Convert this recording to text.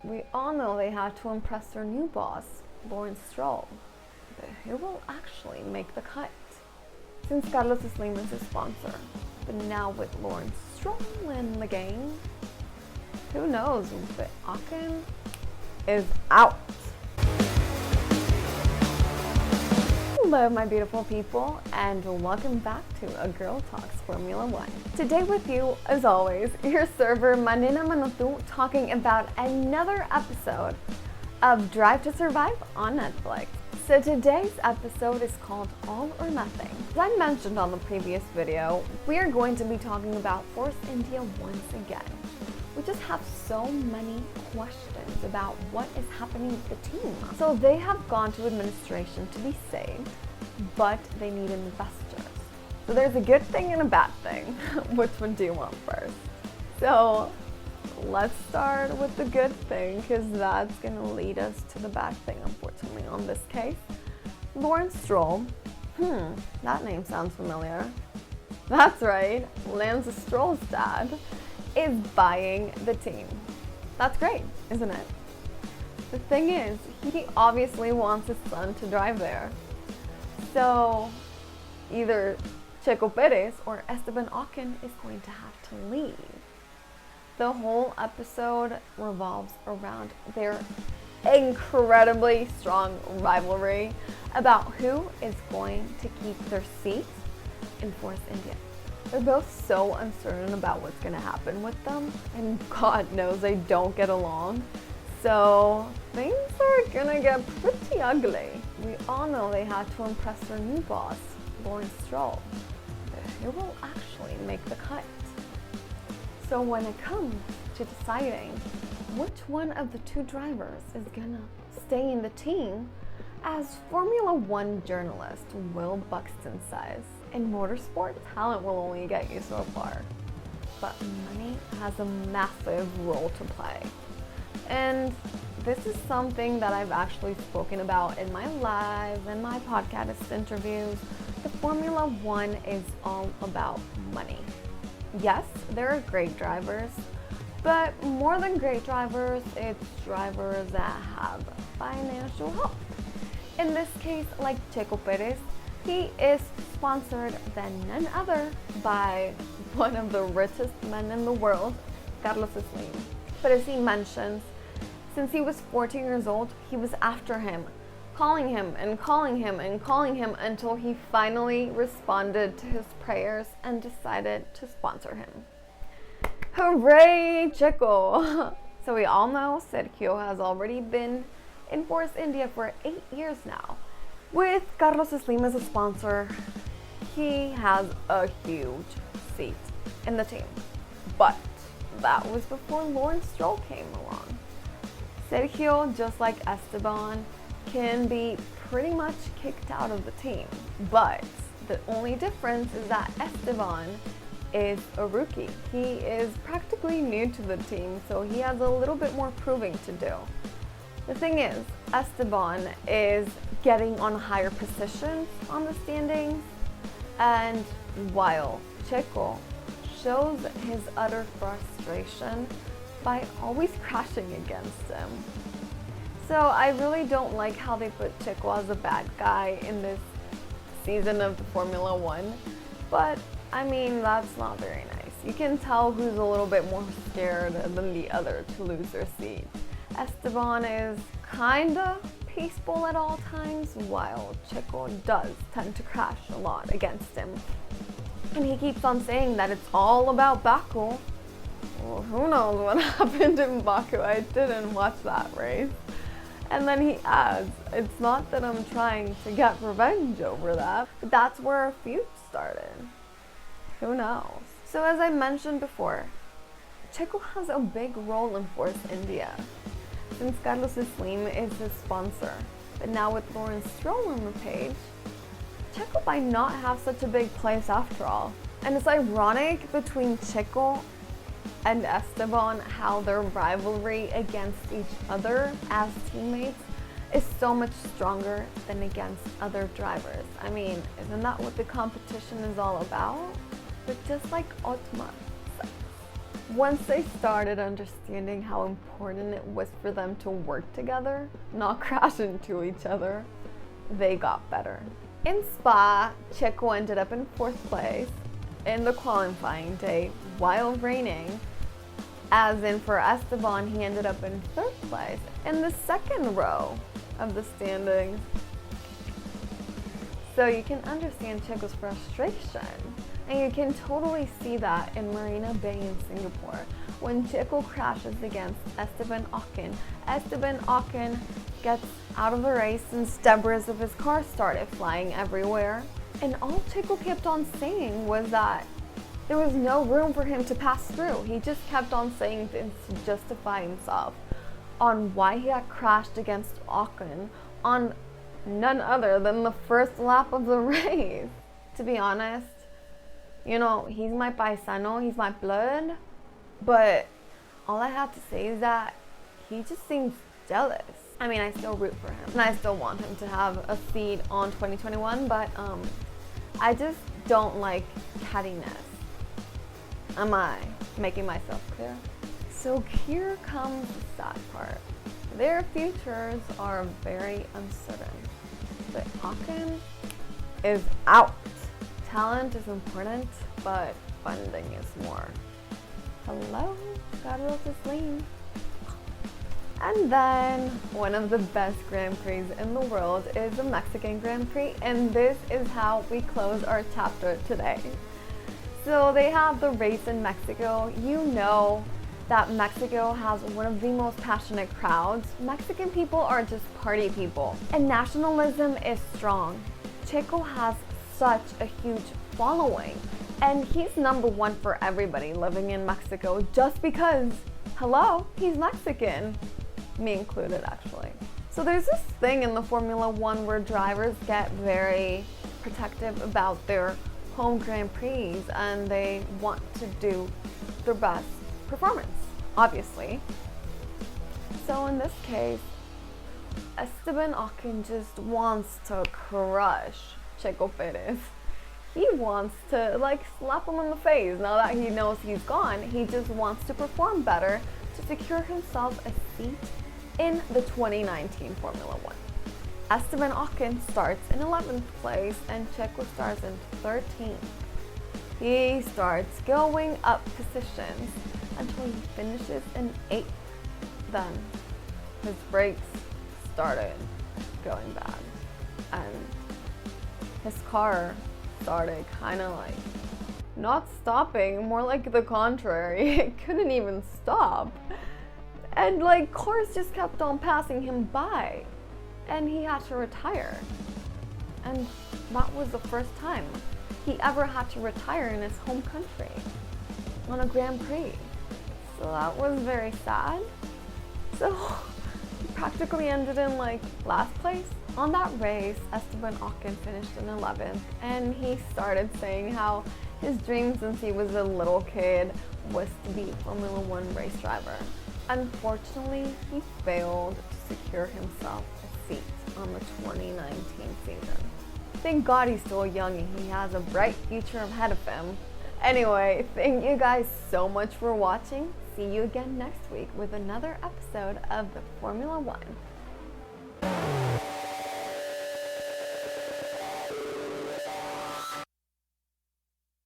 We all know they had to impress their new boss, Stroll, but who will actually make the cut? Since Carlos Slim is his sponsor, but now with Stroll in the game, who knows, but Aachen is out. Hello my beautiful people, and welcome back to A Girl Talks Formula One. Today with you, as always, your server Manina Manutu, talking about another episode of Drive to Survive on Netflix. So today's episode is called All or Nothing. As I mentioned on the previous video, we are going to be talking about Force India once again. We just have so many questions about what is happening with the team. So they have gone to administration to be saved, but they need investors. So there's a good thing and a bad thing. Which one do you want first? So let's start with the good thing, because that's going to lead us to the bad thing, unfortunately, on this case. Stroll. That name sounds familiar. That's right, Lance Stroll's dad is buying the team. That's great, isn't it? The thing is, he obviously wants his son to drive there. So either Checo Perez or Esteban Ocon is going to have to leave. The whole episode revolves around their incredibly strong rivalry about who is going to keep their seats in Force India. They're both so uncertain about what's going to happen with them, and God knows they don't get along. So things are going to get pretty ugly. We all know they had to impress their new boss, Stroll, but who will actually make the cut? So when it comes to deciding which one of the two drivers is going to stay in the team, as Formula One journalist Will Buxton says, in motorsport, talent will only get you so far, but money has a massive role to play. And this is something that I've actually spoken about in my live and my podcast interviews. The Formula One is all about money. Yes, there are great drivers, but more than great drivers, it's drivers that have financial help. In this case, like Checo Perez, he is sponsored than none other by one of the richest men in the world, Carlos Slim. But as he mentions, since he was 14 years old, he was after him, calling him and calling him and calling him until he finally responded to his prayers and decided to sponsor him. Hooray, Checo! So we all know Sergio has already been in Force India for 8 years now. With Carlos Slim as a sponsor, he has a huge seat in the team. But that was before Stroll came along. Sergio, just like Esteban, can be pretty much kicked out of the team. But the only difference is that Esteban is a rookie. He is practically new to the team, so he has a little bit more proving to do. The thing is, Esteban is getting on higher positions on the standings, and while Checo shows his utter frustration by always crashing against him. So I really don't like how they put Checo as a bad guy in this season of the Formula One, but I mean, that's not very nice. You can tell who's a little bit more scared than the other to lose their seat. Esteban is kinda peaceful at all times, while Checo does tend to crash a lot against him. And he keeps on saying that it's all about Baku. Well, who knows what happened in Baku? I didn't watch that race. And then he adds, it's not that I'm trying to get revenge over that, but that's where our feud started. Who knows? So as I mentioned before, Checo has a big role in Force India, since Carlos Slim is his sponsor. But now with Stroll on the page, Checo might not have such a big place after all. And it's ironic between Checo and Esteban how their rivalry against each other as teammates is so much stronger than against other drivers. I mean, isn't that what the competition is all about? But just like Otmar says, Once they started understanding how important it was for them to work together, not crash into each other, they got better. In Spa, Checo ended up in 4th place in the qualifying day while raining. As in for Esteban, he ended up in 3rd place in the 2nd row of the standings. So you can understand Checo's frustration. And you can totally see that in Marina Bay in Singapore when Checo crashes against Esteban Ocon. Esteban Ocon gets out of the race since debris of his car started flying everywhere. And all Checo kept on saying was that there was no room for him to pass through. He just kept on saying things to justify himself on why he had crashed against Ocon on none other than the first lap of the race. To be honest, you know, he's my paisano, he's my blood, but all I have to say is that he just seems jealous. I mean, I still root for him, and I still want him to have a seat on 2021, but I just don't like cattiness. Am I making myself clear? So here comes the sad part. Their futures are very uncertain, but Ocon is out. Talent is important, but funding is more. Hello, Carlos Slim. And then one of the best Grand Prix in the world is the Mexican Grand Prix, and this is how we close our chapter today. So they have the race in Mexico. You know that Mexico has one of the most passionate crowds. Mexican people are just party people, and nationalism is strong. Checo has such a huge following, and he's number one for everybody living in Mexico just because, hello, he's Mexican, me included actually. So there's this thing in the Formula One where drivers get very protective about their home Grand Prix and they want to do their best performance, obviously. So in this case, Esteban Ocon just wants to crush Checo Perez. He wants to slap him in the face. Now that he knows he's gone, he just wants to perform better to secure himself a seat in the 2019 Formula One. Esteban Ocon starts in 11th place and Checo starts in 13th. He starts going up positions until he finishes in 8th. Then his brakes started going bad and his car started kind of not stopping, more like the contrary. It couldn't even stop. And cars just kept on passing him by. And he had to retire. And that was the first time he ever had to retire in his home country on a Grand Prix. So that was very sad. So he practically ended in last place. On that race, Esteban Ocon finished in 11th, and he started saying how his dream since he was a little kid was to be a Formula One race driver. Unfortunately, he failed to secure himself a seat on the 2019 season. Thank God he's still young and he has a bright future ahead of him. Anyway, thank you guys so much for watching. See you again next week with another episode of the Formula One.